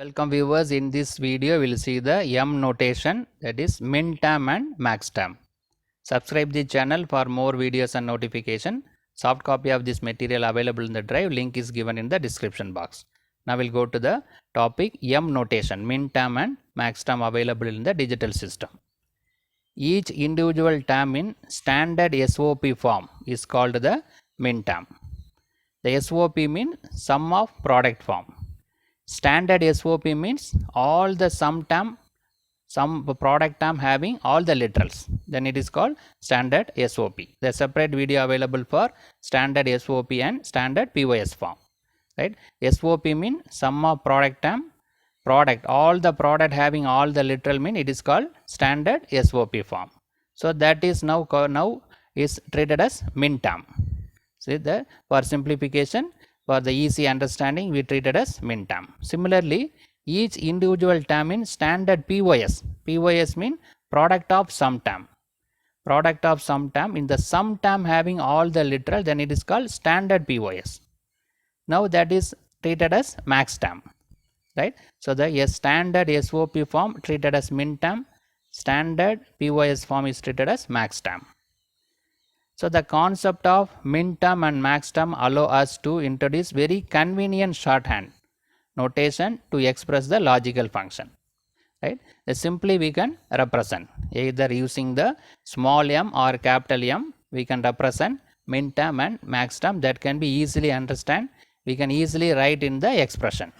Welcome viewers, in this video we will see the M notation, that is Minterm and Maxterm. Subscribe the channel for more videos and notification. Soft copy of this material available in the drive, link is given in the description box. Now we'll go to the topic M notation, Minterm and Maxterm available in the digital system. Each individual term in standard SOP form is called the Minterm. The SOP means sum of product form. Standard SOP means all the sum product term having all the literals, then it is called standard SOP. There is separate video available for standard SOP and standard POS form. Right? SOP means sum of product term, product, all the product having all the literal mean it is called standard SOP form. So that is now is treated as Minterm. See, for simplification, for the easy understanding, we treat it as Minterm. Similarly, each individual term in standard POS. POS means product of sum term. Product of sum term, in the sum term having all the literal, then it is called standard POS. Now that is treated as Maxterm. Right? So the standard SOP form treated as Minterm, standard POS form is treated as Maxterm. So the concept of Minterm and Maxterm allow us to introduce very convenient shorthand notation to express the logical function. Right? Simply we can represent either using the small m or capital M, we can represent Minterm and Maxterm, that can be easily understand. We can easily write in the expression.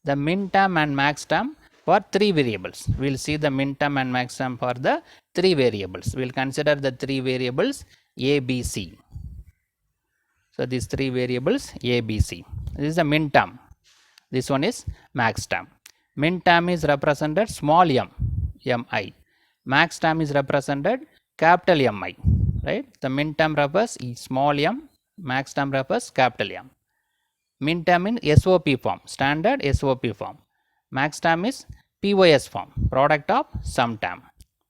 The Minterm and Maxterm for three variables. We will see the Minterm and Maxterm for the three variables. We will consider the three variables A, B, C. So these three variables A, B, C. This is the Minterm. This one is Maxterm. Minterm is represented small m, Mi. Maxterm is represented capital Mi. Right? The Minterm refers small m, Maxterm refers capital M. Minterm in SOP form, standard SOP form. Maxterm is POS form, product of sum term.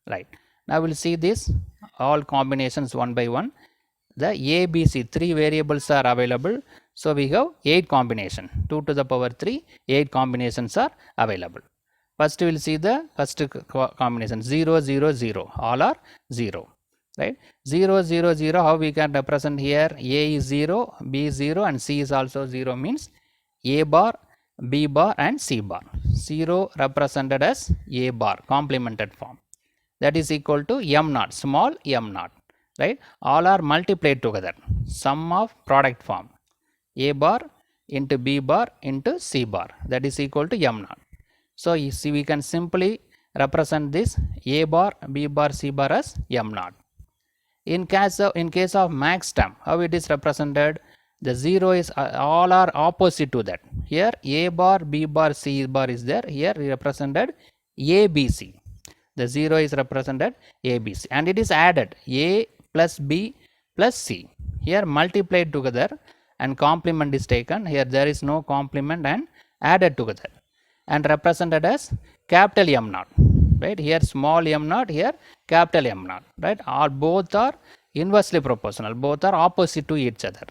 Right. Now we will see this all combinations one by one. The A, B, C, three variables are available. So we have 8 combinations, 2 to the power 3, 8 combinations are available. First we will see the first combination 0, 0, 0, all are 0. Right? 0, 0, 0, how we can represent here? A is 0, B is 0 and C is also 0, means A bar, B bar and C bar. 0 represented as A bar, complemented form. That is equal to M naught, small m naught. Right? All are multiplied together, sum of product form. A bar into B bar into C bar, that is equal to M naught. So you see, we can simply represent this A bar, B bar, C bar as M naught. In case of Maxterm, how it is represented? The 0 is all are opposite to that. Here A bar, B bar, C bar is there. Here represented A, B, C. The 0 is represented A, B, C, and it is added A plus B plus C. Here multiplied together and complement is taken. Here there is no complement and added together and represented as capital M naught. Right? Here small m naught, here capital M naught. Right? All both are inversely proportional. Both are opposite to each other.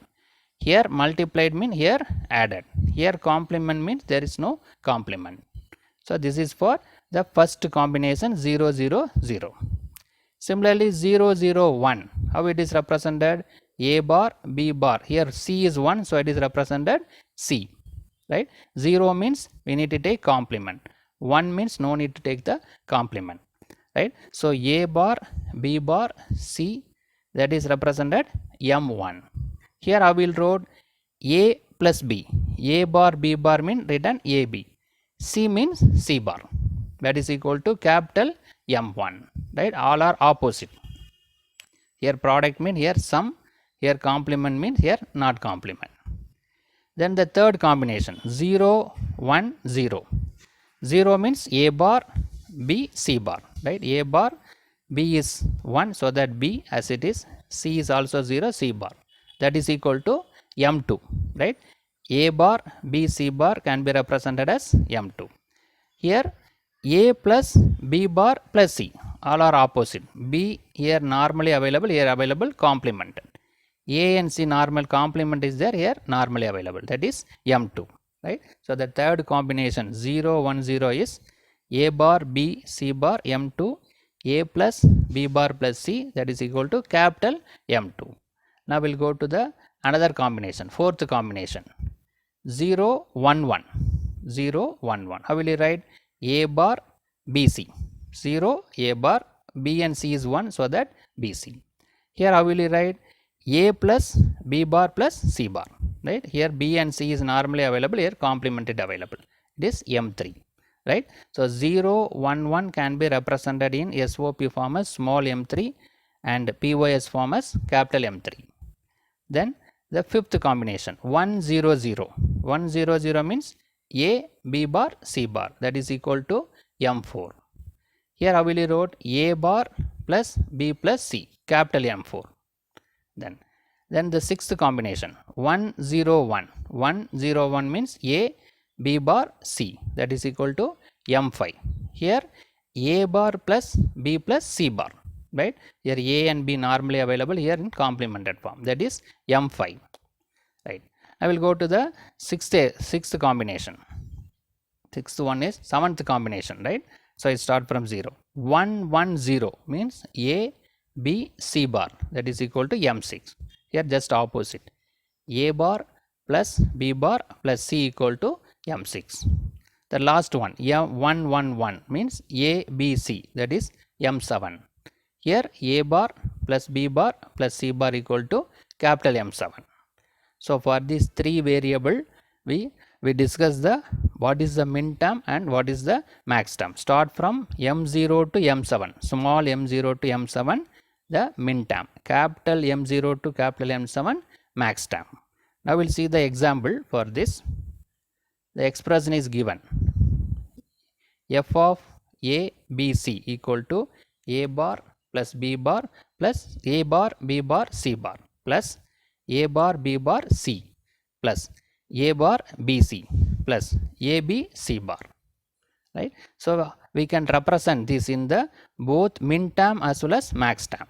Here multiplied means here added. Here complement means there is no complement. So this is for the first combination 0, 0, 0. Similarly 0, 0, 1. How it is represented? A bar, B bar. Here C is 1, so it is represented C. Right? 0 means we need to take complement. 1 means no need to take the complement. Right? So A bar, B bar, C, that is represented M1. Here I will write A plus B. A bar, B bar means written AB. C means C bar. That is equal to capital M1. Right? All are opposite. Here product means here sum. Here complement means here not complement. Then the third combination 0, 1, 0. 0 means A bar, B, C bar. Right? A bar, B is 1, so that B as it is. C is also 0, C bar. That is equal to M2. Right? A bar, B, C bar can be represented as M2. Here A plus B bar plus C, all are opposite. B here normally available, here available complemented. A and C normal complement is there, here normally available, that is M2. right? So the third combination 0 1 0 is a bar b c bar m2 a plus b bar plus c, that is equal to capital M2. Now we'll go to the another combination, fourth combination 0 1 1 0 1 1. How will you write? A bar bc, 0 a bar, b and c is 1, so that bc. Here how will you write? A plus b bar plus c bar, right? Here b and c is normally available, here complemented available, it is M3, right? So 0 1 1 can be represented in SOP form as small m3 and POS form as capital M3. Then the fifth combination 1 0 0. 1 0 0 means A B bar C bar, that is equal to M4. Here how will you wrote? A bar plus B plus C, capital M4. Then the sixth combination 1 0 1. 1 0 1 means A B bar C, that is equal to M5. Here A bar plus B plus C bar, right? Here A and B normally available, here in complemented form, that is M5, right? I will go to the sixth combination. Sixth one is seventh combination, right? So I start from 0. 1 1 0 means A B C bar, that is equal to M6. Here just opposite, A bar plus B bar plus C equal to M6. The last one M1 1 1 means A B C, that is M7. Here A bar plus B bar plus C bar equal to capital M7. So for these three variable we discuss the what is the min term and what is the max term. Start from M0 to M7, small m0 to m7 the min term, capital M0 to capital M7 max term. Now we'll see the example for this. The expression is given, f of a b c equal to a bar plus b bar plus a bar b bar c bar plus a bar b bar c plus a bar b c plus a b c bar, right? So we can represent this in the both min term as well as max term,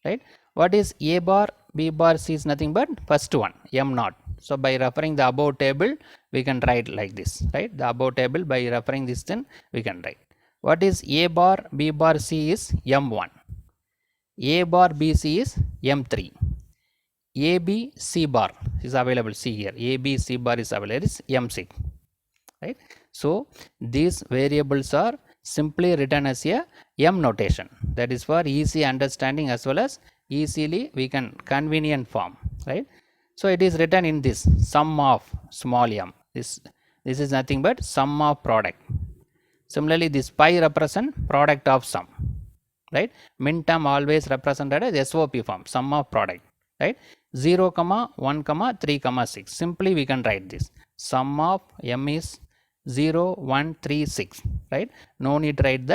right? What is a bar b bar c is nothing but first one m0. So by referring the above table we can write like this, right? The above table, by referring this thing we can write. What is a bar b bar c is m1, a bar b c is m3, a b c bar is available, see here a b c bar is available is m6, right? So these variables are simply written as a m notation, that is for easy understanding as well as easily we can convenient form, right? So it is written in this sum of small m, this is nothing but sum of product. Similarly this pi represent product of sum, right? Min term always represented as SOP form, sum of product, right? 0 comma 1 comma 3 comma 6, simply we can write this sum of m is 0 1 3 6, right? No need to write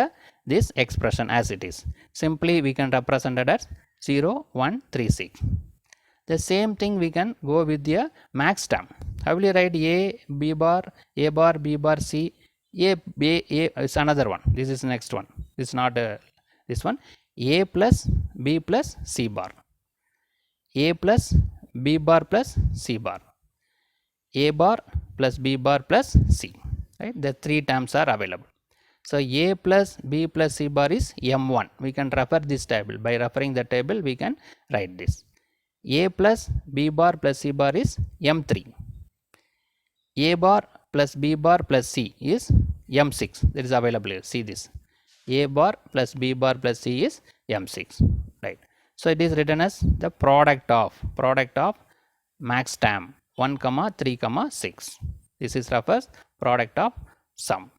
this expression as it is, simply we can represent it as 0 1 3 6. The same thing we can go with the max term. How will you write a b bar b bar c? A is another one, this is next one, this is not this one. A plus b plus c bar, a plus b bar plus c bar, a bar plus b bar plus c, right? The three terms are available. So a plus b plus c bar is m1, we can refer this table, by referring the table we can write this. A plus b bar plus c bar is m3, a bar plus b bar plus c is m6, that is available here, see this, a bar plus b bar plus c is m6, right? So it is written as the product of max term 1 comma 3 comma 6, this is refers product of sum,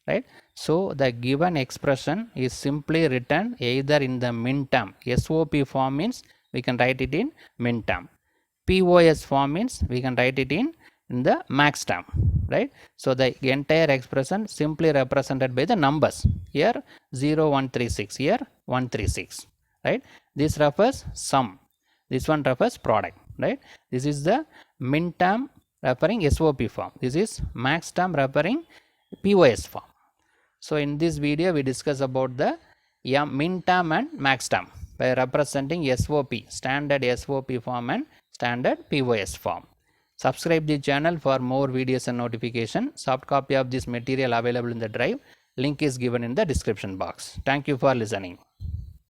right? So the given expression is simply written either in the min term, SOP form means we can write it in min term, POS form means we can write it in the max term, right? So the entire expression simply represented by the numbers, here 0 1 3 6, here 1 3 6, right? This refers sum, this one refers product, right? This is the min term referring SOP form, this is max term referring POS form. So in this video we discuss about the min term and max term by representing SOP, standard SOP form and standard POS form. Subscribe the channel for more videos and notification. Soft copy of this material available in the drive. Link is given in the description box. Thank you for listening.